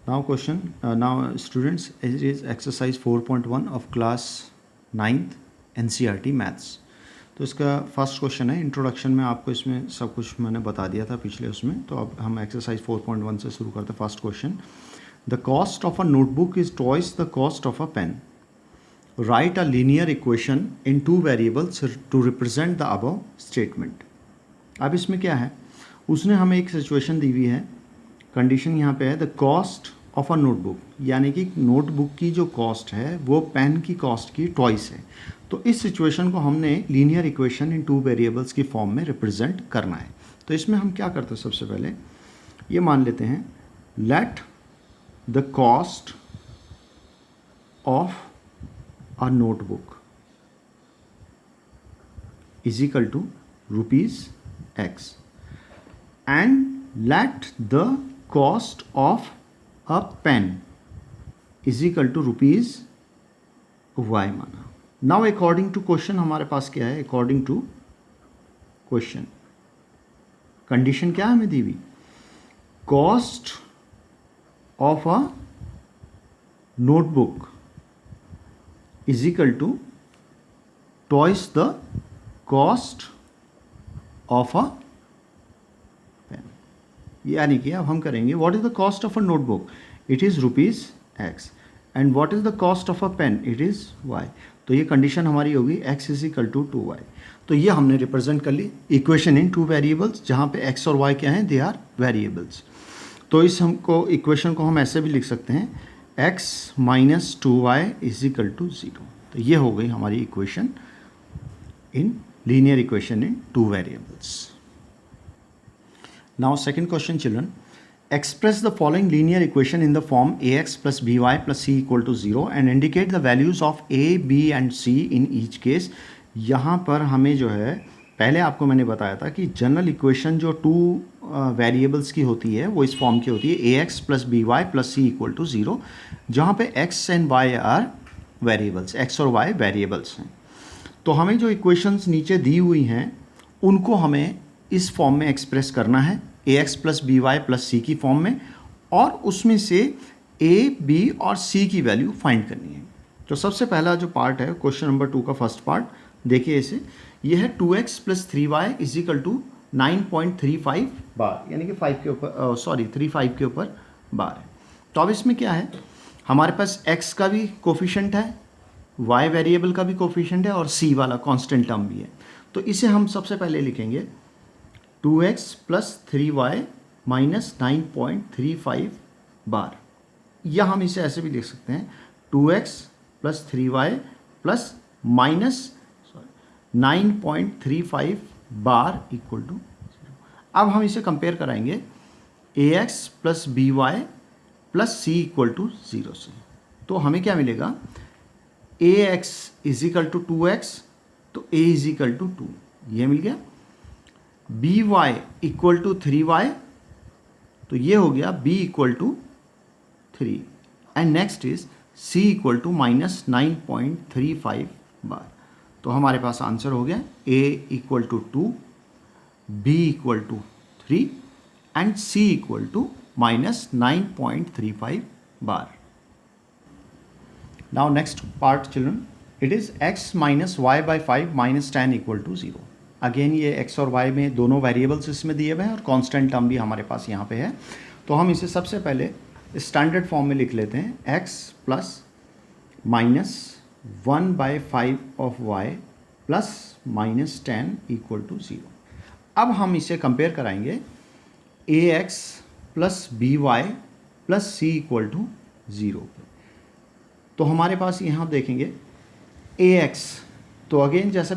Now question, now students, it is exercise 4.1 of class 9th NCERT maths. तो इसका first question है, introduction में आपको इसमें सब कुछ मैंने बता दिया था पिछले उसमें। तो अब हम एक्सरसाइज 4.1 से शुरू करते हैं। First question, the cost of a notebook is twice the cost of a pen. Write a linear equation in two variables to represent the above statement. अब इसमें क्या है, उसने हमें एक सिचुएशन दी हुई है, कंडीशन यहाँ पे है the cost of a notebook, यानी कि नोटबुक की जो कॉस्ट है वो पेन की कॉस्ट की ट्वाइस है। तो इस सिचुएशन को हमने linear equation in two variables की फॉर्म में रिप्रेजेंट करना है। तो इसमें हम क्या करते हैं, सबसे पहले ये मान लेते हैं, let the cost of a notebook is equal to rupees x and let the cost of a pen is equal to rupees y माना। नाउ अकॉर्डिंग टू क्वेश्चन हमारे पास क्या है, अकॉर्डिंग टू क्वेश्चन कंडीशन क्या है हमें दी हुई, cost of a notebook is equal to twice the cost of a pen. यानी कि अब हम करेंगे, what is the cost of a notebook, it is rupees x and what is the cost of a pen, it is y. तो ये condition हमारी होगी x is equal to 2y। तो ये हमने रिप्रेजेंट कर ली इक्वेशन इन टू वेरिएबल्स, जहाँ पे x और y क्या हैं, दे आर वेरिएबल्स। तो इस हमको इक्वेशन को हम ऐसे भी लिख सकते हैं, x minus 2y is equal to 0। तो ये हो गई हमारी equation in linear equation in two variables. Now second question children, express the following linear equation in the form ax plus by plus c equal to 0 and indicate the values of a, b and c in each case। यहाँ पर हमें जो है, पहले आपको मैंने बताया था कि जनरल इक्वेशन जो टू वेरिएबल्स की होती है वो इस फॉर्म की होती है, A X plus B Y plus C equal to 0, जहाँ पे X and Y are variables, X और वाई वेरिएबल्स हैं। तो हमें जो इक्वेशंस नीचे दी हुई हैं उनको हमें इस फॉर्म में एक्सप्रेस करना है, A X plus B Y plus C की फॉर्म में, और उसमें से ए बी और सी की वैल्यू फाइंड करनी है। तो सबसे पहला जो पार्ट है क्वेश्चन नंबर 2 का फर्स्ट पार्ट देखिए, इसे ये है 2x plus 3y is equal to 9.35 bar, यानी कि 5 के ऊपर 35 के ऊपर बार है। तो अब इसमें क्या है, हमारे पास x का भी कोफिशिएंट है, y वेरिएबल का भी कोफिशिएंट है और c वाला कांस्टेंट टर्म भी है। तो इसे हम सबसे पहले लिखेंगे 2x प्लस 3y माइनस 9.35 बार, या हम इसे ऐसे भी लिख सकते हैं 2x plus 3y plus minus 9.35 bar equal to 0। अब हम इसे कंपेयर कराएंगे ax plus B Y plus C equal to 0 से। तो हमें क्या मिलेगा, ax is equal to 2x, तो a इज इक्वल टू 2, ये मिल गया। B Y equal to 3y, तो ये हो गया b equal to 3, and next is c equal to minus 9.35 bar. तो हमारे पास आंसर हो गया a equal to 2, b equal to 3 and c equal to minus 9.35 bar. Now next part children, it is x minus y by 5 minus 10 equal to 0। Again ये x और y में दोनों variables इसमें दिए हुए हैं और कांस्टेंट टर्म भी हमारे पास यहाँ पे है। तो हम इसे सबसे पहले स्टैंडर्ड फॉर्म में लिख लेते हैं, x plus minus 1/5 of y plus minus 10 equal to 0। अब हम इसे कंपेयर कराएंगे ax plus B Y plus C equal to 0। तो हमारे पास यहाँ देखेंगे ax, तो अगेन जैसे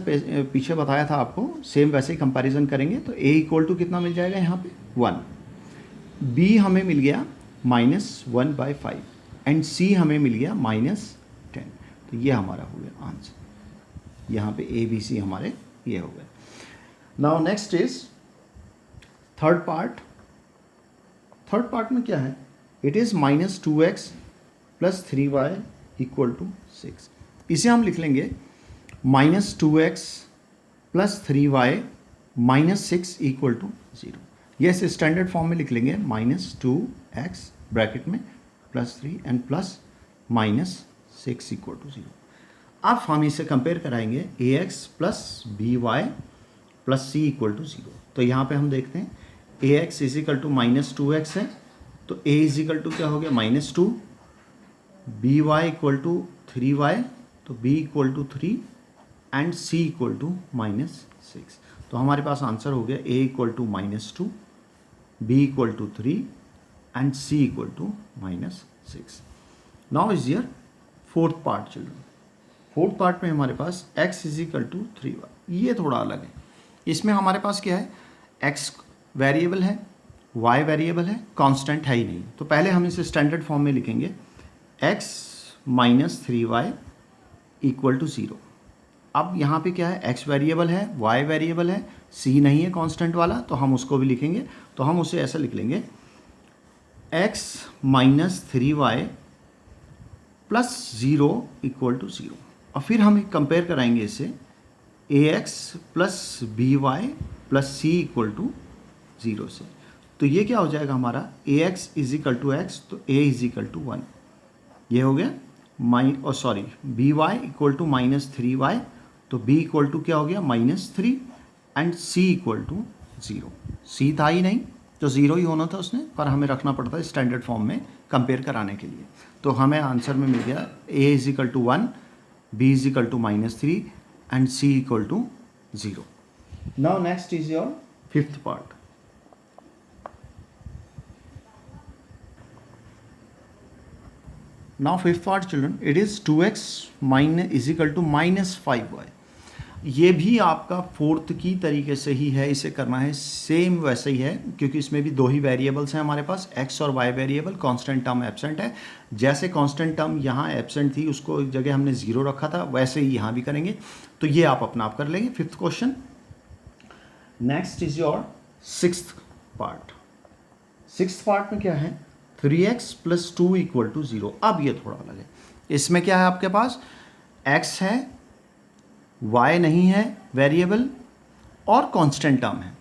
पीछे बताया था आपको, सेम वैसे ही कंपैरिजन करेंगे। तो a इक्वल टू कितना मिल जाएगा यहाँ पे 1, b हमें मिल गया माइनस 1/5 एंड c हमें मिल गया माइनस 10। तो ये हमारा हो गया आंसर, यहाँ पे a b c हमारे ये हो गए। Now next is third part. Third part में क्या है, it is minus 2x plus 3y equal to 6। इसे हम लिख लेंगे minus 2x plus 3y minus 6 equal to 0। ये स्टैंडर्ड फॉर्म में लिख लेंगे, माइनस 2x ब्रैकेट में +3 एंड प्लस -6 इक्वल टू 0। अब हम इसे कंपेयर कराएंगे ax plus by plus c equal to 0। तो यहाँ पे हम देखते हैं ax is equal to -2x है, तो a इज इक्वल टू क्या हो गया -2, by इक्वल टू 3y, तो b equal to 3 and c equal to -6। तो हमारे पास आंसर हो गया a equal to -2, b equal to 3 and c equal to -6। Now is your fourth part children. Fourth part में हमारे पास x is equal to 3y, ये थोड़ा अलग है। इसमें हमारे पास क्या है, x वेरिएबल है, y वेरिएबल है, कांस्टेंट है ही नहीं। तो पहले हम इसे स्टैंडर्ड फॉर्म में लिखेंगे x minus 3y equal to 0। अब यहाँ पे क्या है, x वेरिएबल है, y वेरिएबल है, c नहीं है कांस्टेंट वाला, तो हम उसको भी लिखेंगे। तो हम उसे ऐसा लिख लेंगे x minus 3y plus 0 equal to 0। और फिर हम कंपेयर कराएंगे इसे ax plus by plus c equal to 0 से। तो ये क्या हो जाएगा हमारा, ax is equal to x, तो a इज इक्वल टू 1, ये हो गया by इक्वल टू -3y, तो b इक्वल टू क्या हो गया -3 and c equal to 0। c था ही नहीं तो 0 ही होना था उसने, पर हमें रखना पड़ता है स्टैंडर्ड फॉर्म में कंपेयर कराने के लिए। तो हमें आंसर में मिल गया a is equal to 1, b is equal to -3 and c equal to 0। Now next is your fifth part. Now fifth part children, it is 2x is equal to -5y। ये भी आपका फोर्थ की तरीके से ही है, इसे करना है सेम वैसे ही है, क्योंकि इसमें भी दो ही वेरिएबल्स हैं हमारे पास, x और y variable. Constant term absent है, जैसे कांस्टेंट टर्म यहाँ एब्सेंट थी उसको जगह हमने 0 रखा था, वैसे ही यहाँ भी करेंगे। तो ये आप अपना आप कर लेंगे fifth question. Next is your sixth part. Sixth part में क्या है, 3x प्लस 2 इक्वल टू 0। अब ये थोड़ा अलग है, इसमें क्या है आपके पास, x है, y नहीं है वेरिएबल, और कांस्टेंट टर्म है।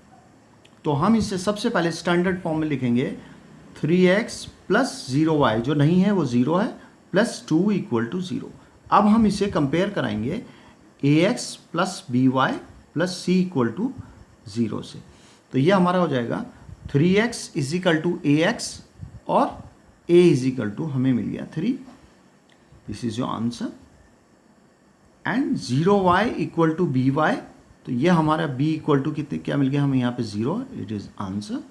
तो हम इसे सबसे पहले स्टैंडर्ड फॉर्म में लिखेंगे 3x प्लस 0y, जो नहीं है वो 0 है, प्लस 2 इक्वल टू 0। अब हम इसे कंपेयर कराएंगे ax plus by plus c equal to 0 से। तो ये हमारा हो जाएगा 3x is equal to ax और a इज इक्वल टू हमें मिल गया 3। This is your answer. And 0y equal to by, तो ये हमारा b इक्वल टू कितने क्या मिल गया हमें यहाँ पे 0, it is answer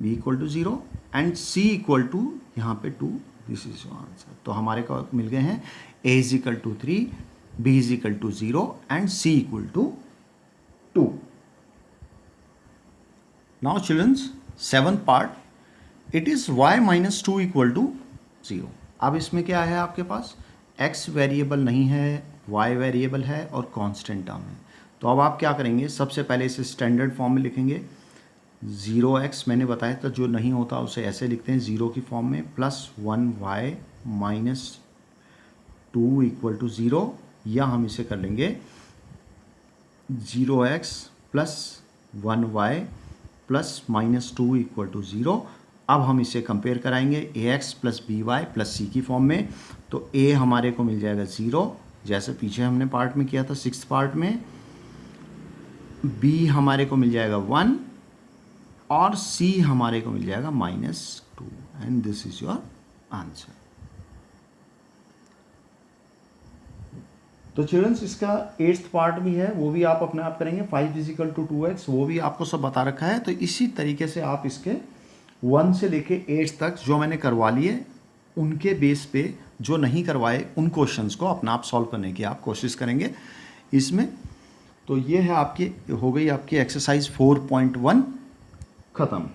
b equal to 0 and c equal to यहाँ पे 2, दिस इज योर आंसर। तो हमारे को मिल गए हैं a is equal to 3, b is equal to 0 and c equal to 2। Now childrens seventh part, it is y minus 2 equal to 0। अब इसमें क्या है आपके पास, x वेरिएबल नहीं है, y वेरिएबल है और कांस्टेंट टर्म है। तो अब आप क्या करेंगे, सबसे पहले इसे स्टैंडर्ड फॉर्म में लिखेंगे। 0x मैंने बताया था, जो नहीं होता उसे ऐसे लिखते हैं 0 की फॉर्म में, plus 1y minus 2 equal to 0, या हम इसे कर लेंगे 0x plus 1y plus -2 equal to 0। अब हम इसे कंपेयर कराएंगे ax plus by plus c की फॉर्म में। तो a हमारे को मिल जाएगा 0, जैसे पीछे हमने पार्ट में किया था सिक्स्थ पार्ट में। b हमारे को मिल जाएगा 1 और c हमारे को मिल जाएगा -2 and this is your answer. तो चिल्ड्रंस इसका 8th पार्ट भी है, वो भी आप अपने आप करेंगे। 5 इज इक्वल टू 2x, वो भी आपको सब बता रखा है। तो इसी तरीके से आप इसके 1 से लेके 8 तक जो मैंने करवा लिए, उनके बेस पे जो नहीं करवाए उन क्वेश्चंस को अपना आप सॉल्व करने की आप कोशिश करेंगे इसमें। तो ये है आपकी, हो गई आपकी एक्सरसाइज 4.1 ख़त्म।